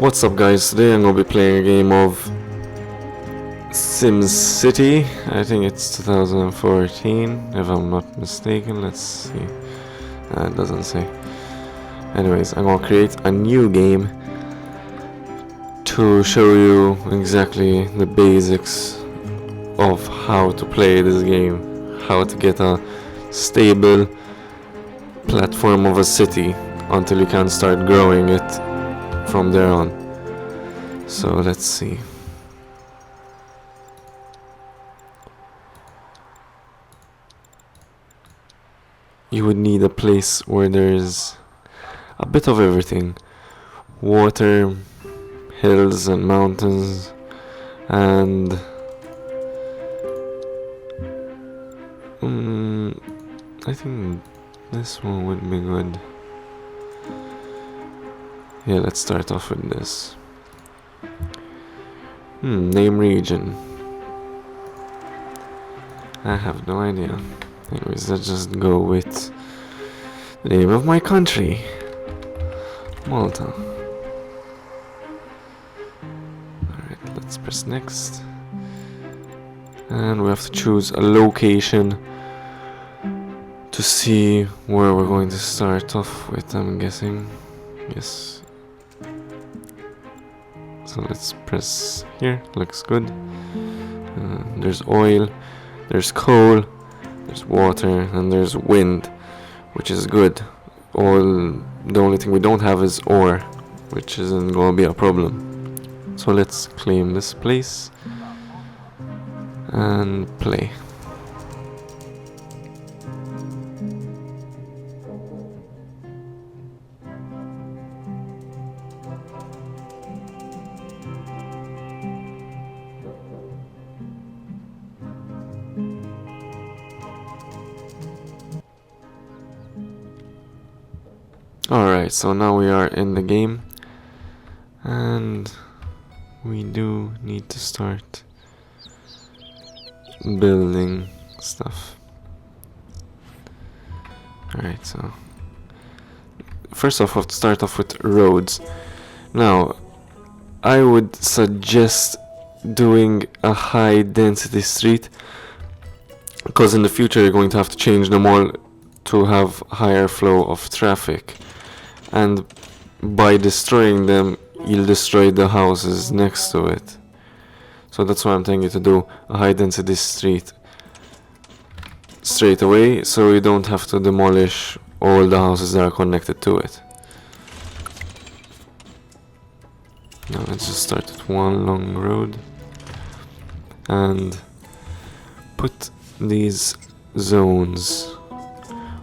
What's up guys, today I'm going to be playing a game of SimCity. I think it's 2014 if I'm not mistaken. Let's see, it doesn't say. Anyways, I'm going to create a new game to show you exactly the basics of how to play this game, how to get a stable platform of a city until you can start growing it from there on. So let's see. You would need a place where there's a bit of everything: water, hills and mountains, and I think this one would be good. Yeah, let's start off with this. Name region. I have no idea. Anyways, let's just go with the name of my country, Malta. Alright, let's press next. And we have to choose a location to see where we're going to start off with, I'm guessing. Yes. So let's press here, looks good. There's oil, there's coal, there's water, and there's wind, which is good. The only thing we don't have is ore, which isn't gonna be a problem. So let's claim this place and play. Alright, so now we are in the game, and we do need to start building stuff. Alright, so first off, we have to start off with roads. Now, I would suggest doing a high density street, because in the future you're going to have to change them all to have higher flow of traffic. And by destroying them, you'll destroy the houses next to it. So that's why I'm telling you to do a high density street straight away, so you don't have to demolish all the houses that are connected to it. Now let's just start with one long road and put these zones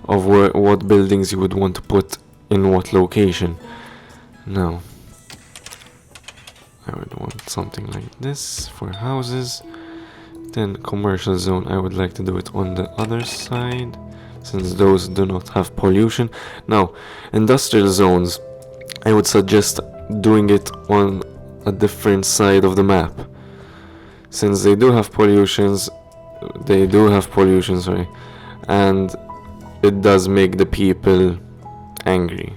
of what buildings you would want to put in what location. Now, I would want something like this for houses. Then commercial zone, I would like to do it on the other side, since those do not have pollution. Now, industrial zones, I would suggest doing it on a different side of the map, since they do have pollution, and it does make the people angry.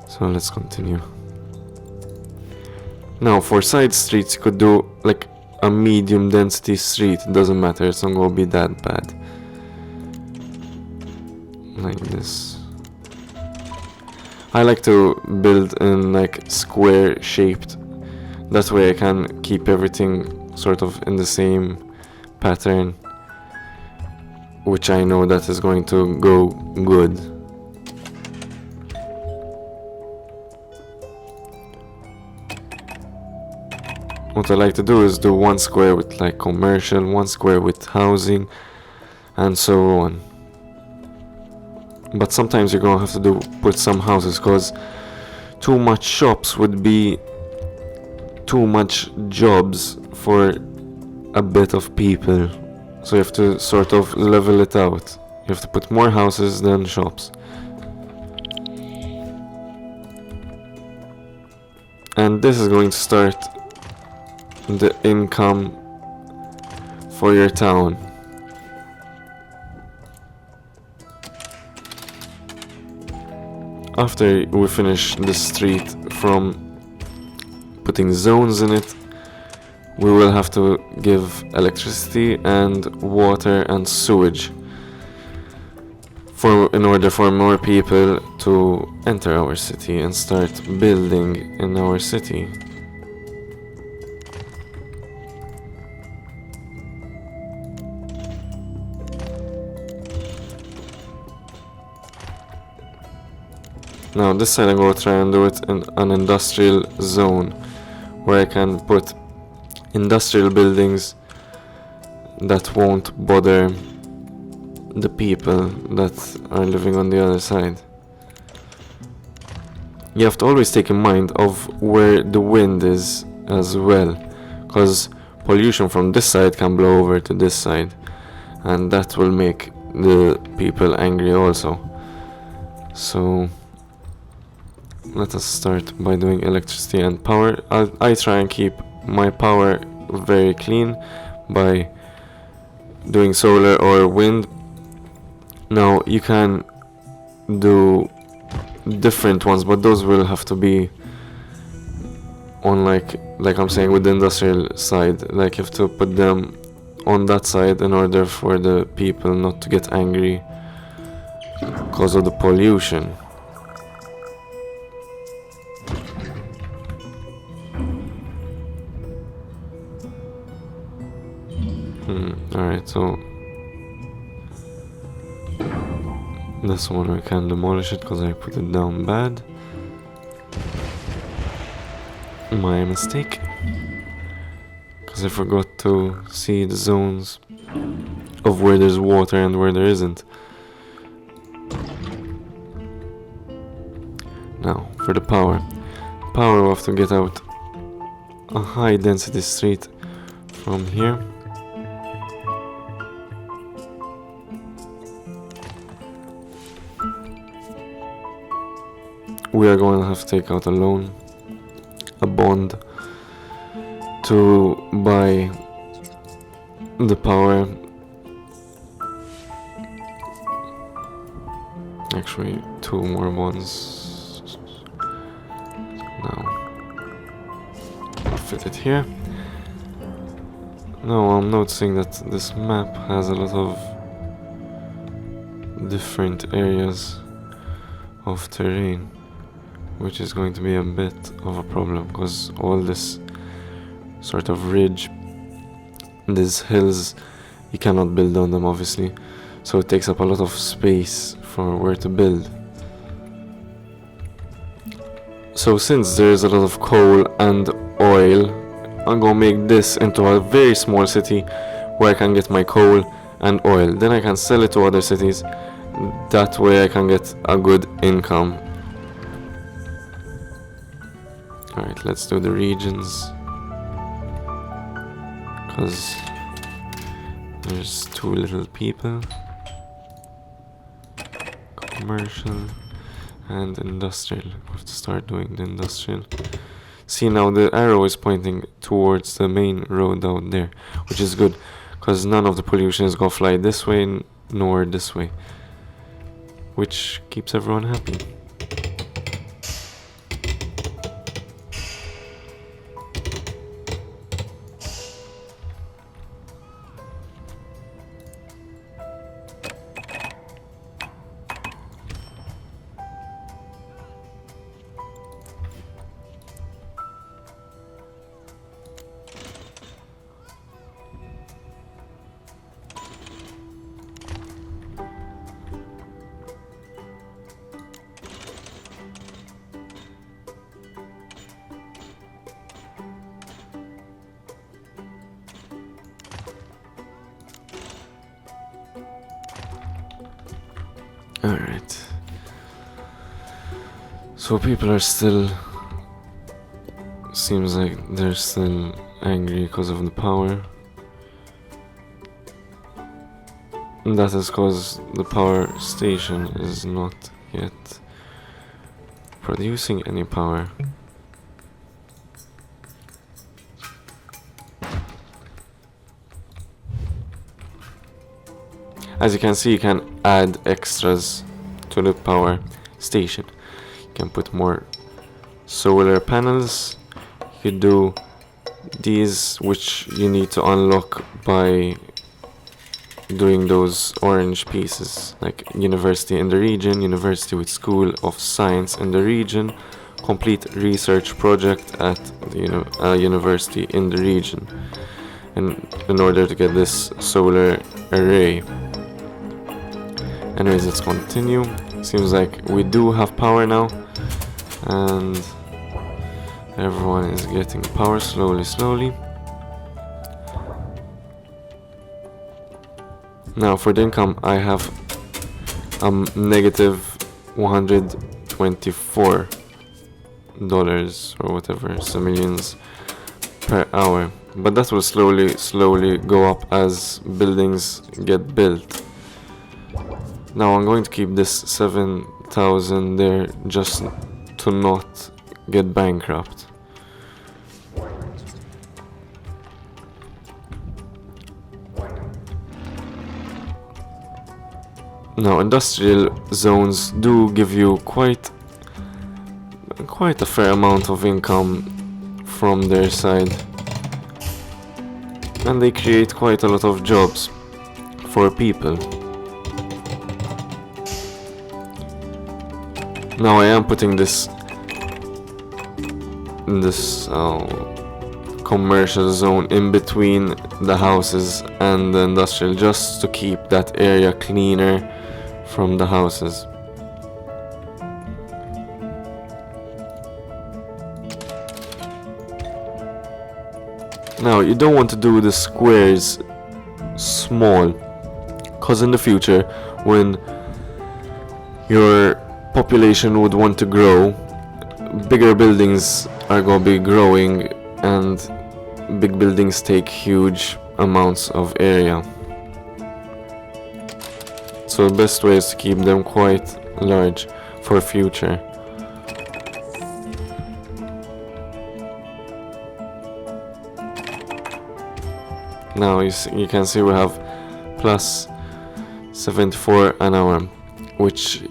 So let's continue. Now for side streets, you could do like a medium density street. It doesn't matter, it's not gonna be that bad. Like this. I like to build in like square shaped. That way I can keep everything sort of in the same pattern, which I know that is going to go good. What I like to do is do one square with like commercial, one square with housing, and so on. But sometimes you're gonna have to put some houses, because too much shops would be too much jobs for a bit of people. So you have to sort of level it out. You have to put more houses than shops. And this is going to start the income for your town. after we finish the street from putting zones in it, we will have to give electricity and water and sewage in order for more people to enter our city and start building in our city. Now this side I'm going to try and do it in an industrial zone where I can put industrial buildings that won't bother the people that are living on the other side. You have to always take in mind of where the wind is as well, because pollution from this side can blow over to this side, and that will make the people angry also. So let us start by doing electricity and power. I try and keep my power very clean by doing solar or wind. Now you can do different ones, but those will have to be on like I'm saying with the industrial side. Like you have to put them on that side in order for the people not to get angry because of the pollution. Alright, so this one we can demolish it because I put it down bad. My mistake. Because I forgot to see the zones of where there's water and where there isn't. Now, for the power. Power, we have to get out a high density street from here. We are going to have to take out a loan, a bond, to buy the power. Actually, 2 more bonds. Now, fit it here. Now I'm noticing that this map has a lot of different areas of terrain, which is going to be a bit of a problem because all this sort of ridge, these hills, you cannot build on them obviously, so it takes up a lot of space for where to build. So since there is a lot of coal and oil, I'm gonna make this into a very small city where I can get my coal and oil. Then I can sell it to other cities. That way I can get a good income. Alright, let's do the regions, because there's too little people. Commercial and industrial. We have to start doing the industrial. See, now the arrow is pointing towards the main road out there, which is good, because none of the pollution is gonna fly this way nor this way, which keeps everyone happy. Alright. So people are still... Seems like they're still angry because of the power. And that is because the power station is not yet producing any power. As you can see, you can add extras to the power station. can put more solar panels. You do these, which you need to unlock by doing those orange pieces, like university in the region, university with school of science in the region, complete research project at a university in the region, and in order to get this solar array. Anyways, let's continue. Seems like we do have power now, and everyone is getting power slowly. Now for the income, I have negative $124 or whatever, millions per hour. But that will slowly go up as buildings get built. Now I'm going to keep this 7,000 there just to not get bankrupt. Now industrial zones do give you quite a fair amount of income from their side, and they create quite a lot of jobs for people. Now I am putting this commercial zone in between the houses and the industrial, just to keep that area cleaner from the houses. Now you don't want to do the squares small, cause in the future when your population would want to grow, bigger buildings are gonna be growing, and big buildings take huge amounts of area. So the best way is to keep them quite large for future. Now you can see we have plus 74 an hour, which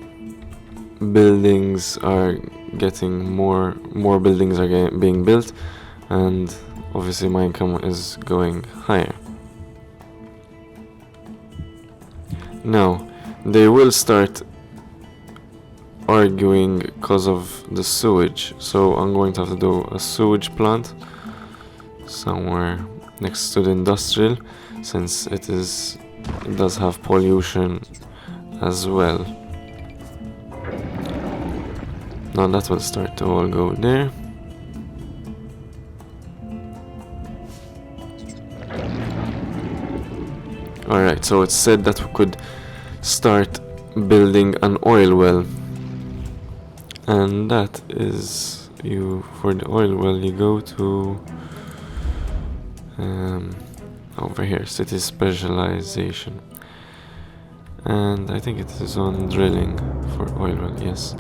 buildings are getting more buildings are being built, and obviously my income is going higher. Now they will start arguing because of the sewage, so I'm going to have to do a sewage plant somewhere next to the industrial, since it does have pollution as well. Now that will start to all go there. Alright, so it's said that we could start building an oil well, and that is, for the oil well you go to over here, city specialization, and I think it is on drilling for oil well, yes.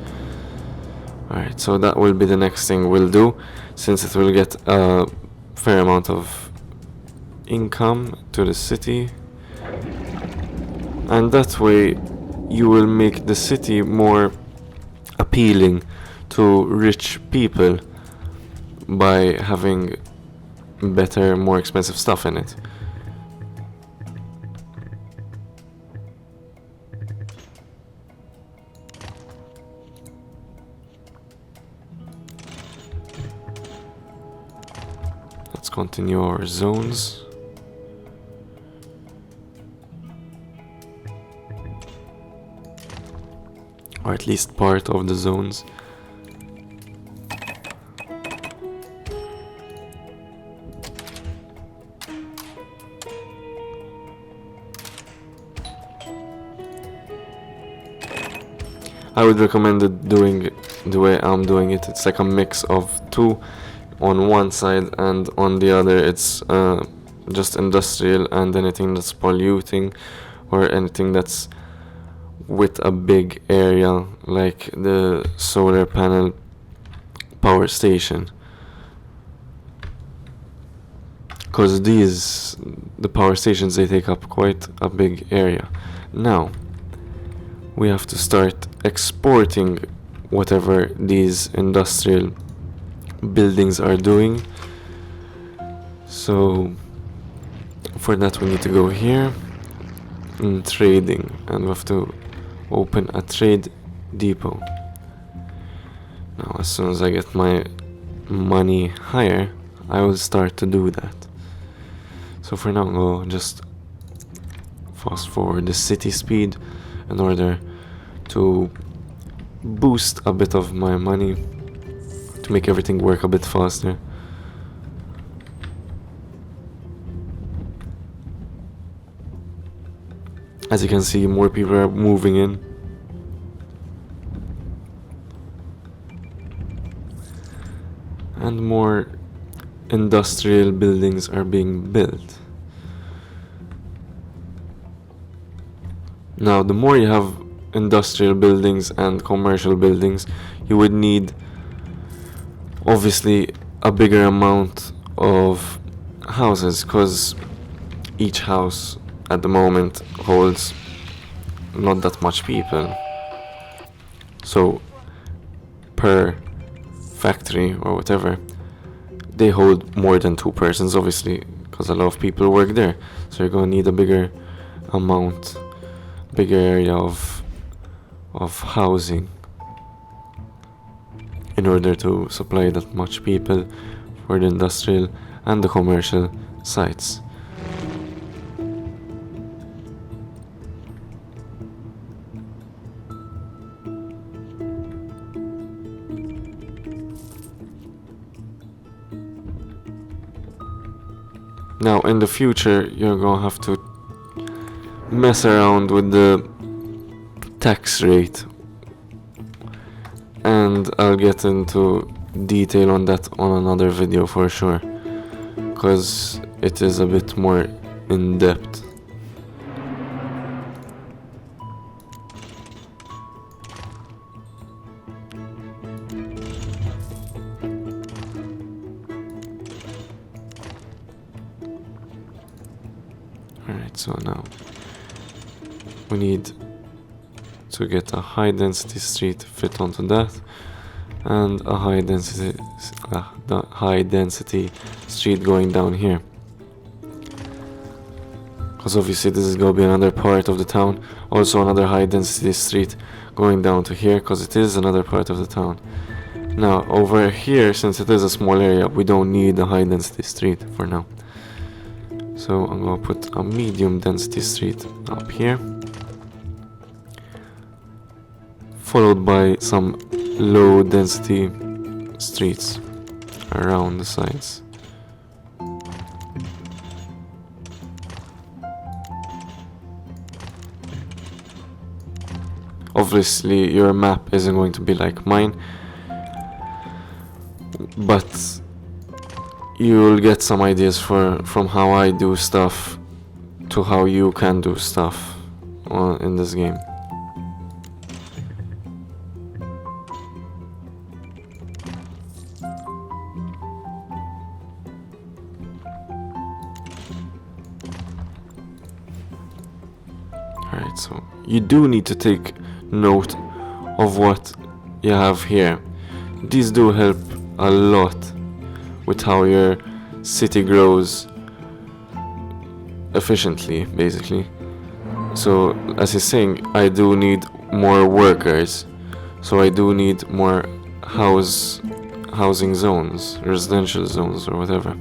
Alright, so that will be the next thing we'll do, since it will get a fair amount of income to the city, and that way you will make the city more appealing to rich people by having better, more expensive stuff in it. Let's continue our zones. Or at least part of the zones. I would recommend doing the way I'm doing it. It's like a mix of two. On one side, and on the other it's just industrial, and anything that's polluting or anything that's with a big area, like the solar panel power station, because the power stations, they take up quite a big area. Now we have to start exporting whatever these industrial buildings are doing. So for that we need to go here in trading, and we have to open a trade depot. Now as soon as I get my money higher, I will start to do that. So for now I'll just fast forward the city speed in order to boost a bit of my money, to make everything work a bit faster. As you can see, more people are moving in. And more industrial buildings are being built. Now, the more you have industrial buildings and commercial buildings, you would need obviously a bigger amount of houses, because each house at the moment holds not that much people. So per factory or whatever, they hold more than 2 persons, obviously, because a lot of people work there. So you're going to need a bigger amount, bigger area of housing in order to supply that much people for the industrial and the commercial sites. Now in the future you're gonna have to mess around with the tax rate, and I'll get into detail on that on another video for sure, because it is a bit more in depth. Alright, so now we need to get a high density street fit onto that, and a high density street going down here, because obviously this is going to be another part of the town. Also another high density street going down to here, because it is another part of the town. Now over here, since it is a small area, we don't need a high density street for now. So I'm going to put a medium density street up here, followed by some low density streets around the sides. Obviously your map isn't going to be like mine, but you'll get some ideas from how I do stuff to how you can do stuff in this game. Alright, so you do need to take note of what you have here. These do help a lot with how your city grows efficiently, basically. So as he's saying, I do need more workers, so I do need more housing zones, residential zones or whatever.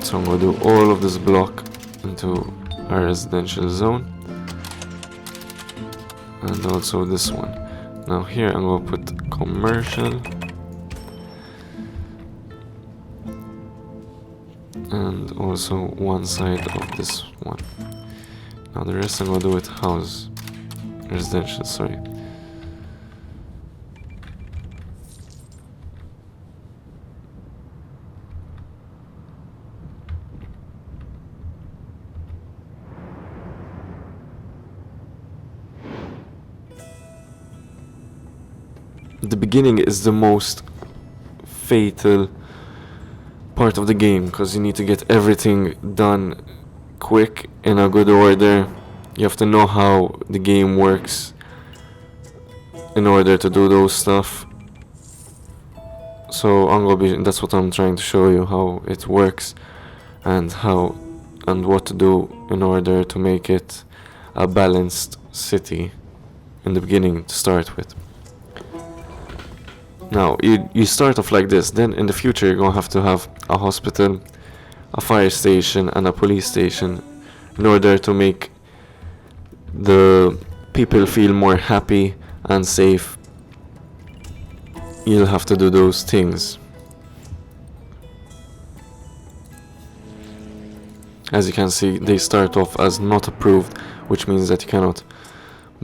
So I'm gonna do all of this block into a residential zone, and also this one. Now here I'm gonna put commercial, and also one side of this one. Now the rest I'm gonna do with residential, sorry. The beginning is the most fatal part of the game, because you need to get everything done quick in a good order. You have to know how the game works in order to do those stuff. So that's what I'm trying to show you, how it works and what to do in order to make it a balanced city in the beginning to start with. Now you start off like this, then in the future you're gonna have to have a hospital, a fire station and a police station in order to make the people feel more happy and safe. You'll have to do those things. As you can see, they start off as not approved, which means that you cannot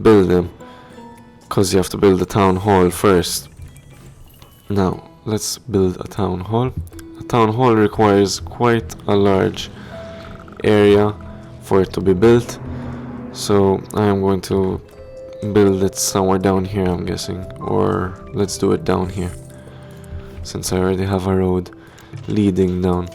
build them, because you have to build the town hall first. Now, let's build a town hall. A town hall requires quite a large area for it to be built, so I am going to build it somewhere down here, I'm guessing, or let's do it down here, since I already have a road leading down.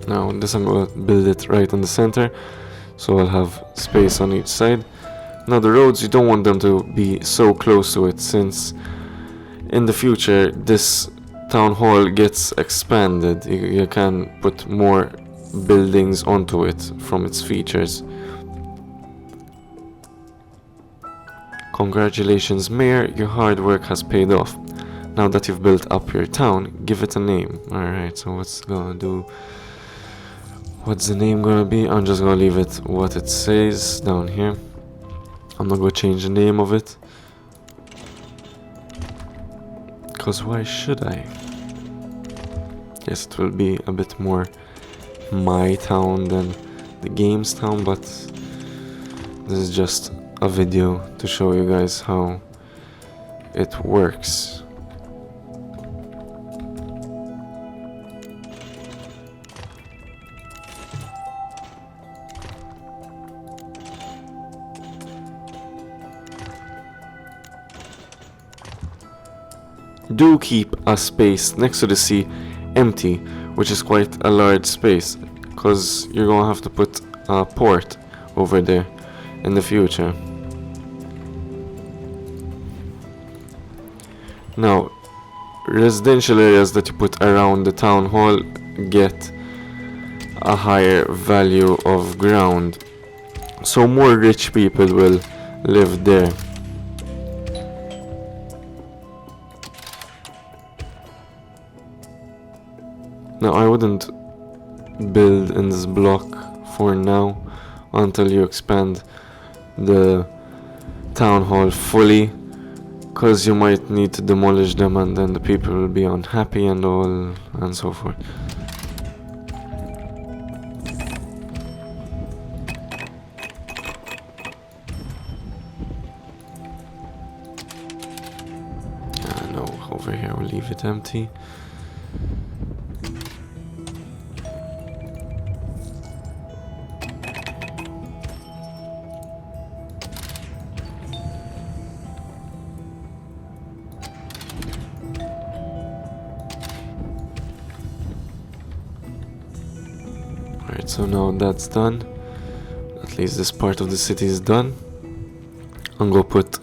Now this I'm going to build it right in the center, so I'll have space on each side. Now the roads, you don't want them to be so close to it, since in the future this town hall gets expanded. You can put more buildings onto it from its features. Congratulations, Mayor, your hard work has paid off. Now that you've built up your town, give it a name. Alright, so what's the name gonna be? I'm just gonna leave it what it says down here. I'm not gonna change the name of it, because why should I? Yes, it will be a bit more my town than the game's town, but this is just a video to show you guys how it works. Do keep a space next to the sea empty, which is quite a large space, because you're gonna have to put a port over there in the future. Now, residential areas that you put around the town hall get a higher value of ground, so more rich people will live there. Now I wouldn't build in this block for now until you expand the town hall fully, because you might need to demolish them and then the people will be unhappy and all and so forth. No, over here we'll leave it empty. Alright, so now that's done. At least this part of the city is done. I'm gonna put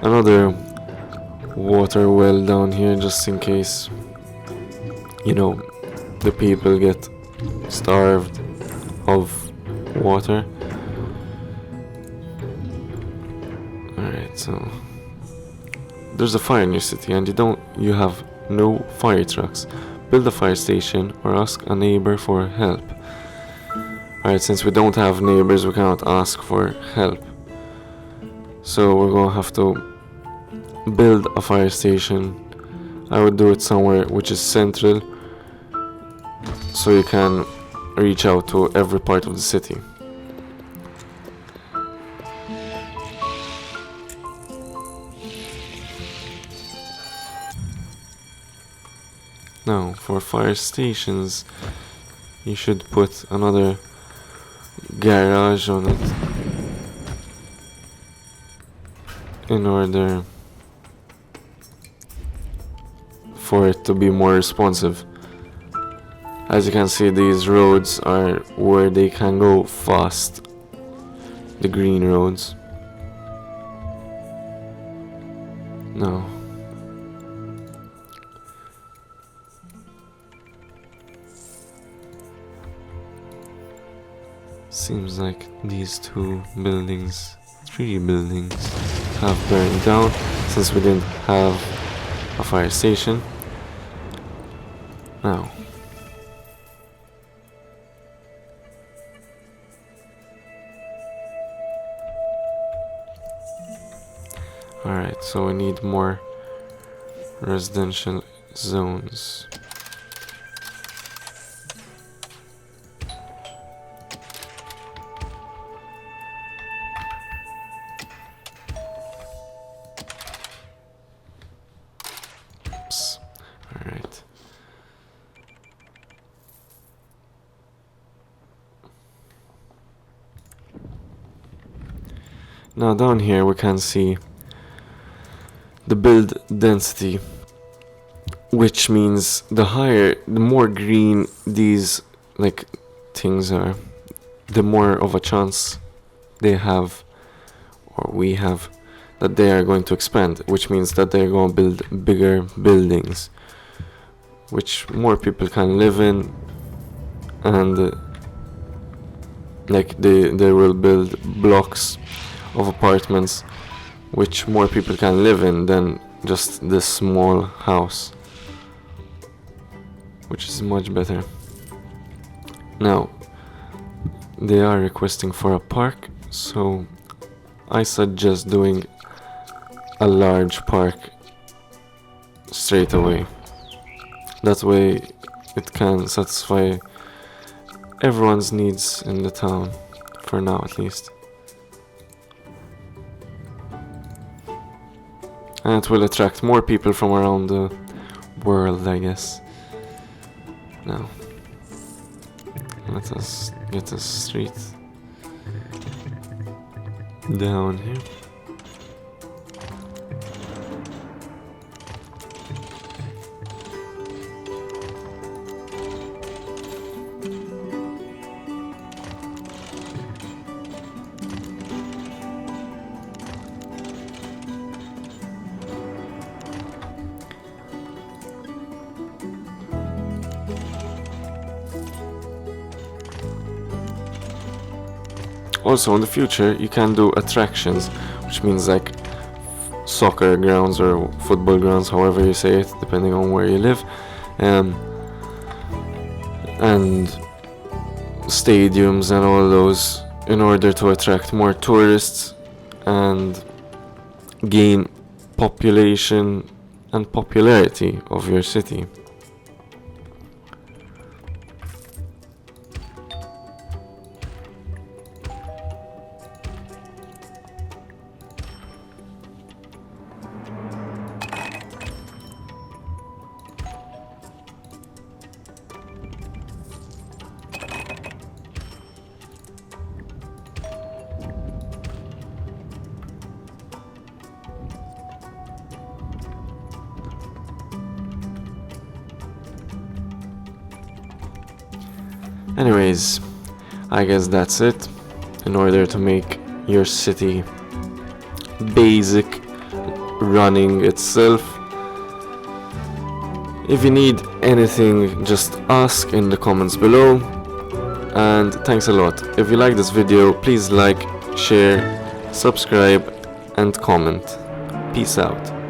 another water well down here just in case, you know, the people get starved of water. Alright, so there's a fire in your city and you have no fire trucks. Build a fire station or ask a neighbor for help. Alright, since we don't have neighbors, we cannot ask for help. So we're gonna have to build a fire station. I would do it somewhere which is central, so you can reach out to every part of the city. Now, for fire stations, you should put another garage on it in order for it to be more responsive. As you can see, these roads are where they can go fast. The green roads. No. Seems like these two buildings, 3 buildings, have burned down since we didn't have a fire station. Now. Alright, so we need more residential zones. Oops. Alright. Now down here we can see the build density, which means the more green these like things are, the more of a chance they have, or we have, that they are going to expand, which means that they're going to build bigger buildings, which more people can live in, and like they will build blocks of apartments which more people can live in than just this small house, which is much better. Now, they are requesting for a park, so I suggest doing a large park straight away. That way it can satisfy everyone's needs in the town, for now at least. And it will attract more people from around the world, I guess. Now, let us get a street down here. Also, in the future, you can do attractions, which means like soccer grounds or football grounds, however you say it, depending on where you live, and stadiums and all those, in order to attract more tourists and gain population and popularity of your city. Anyways, I guess that's it. In order to make your city basic, running itself. If you need anything, just ask in the comments below. And thanks a lot. If you like this video, please like, share, subscribe and comment. Peace out.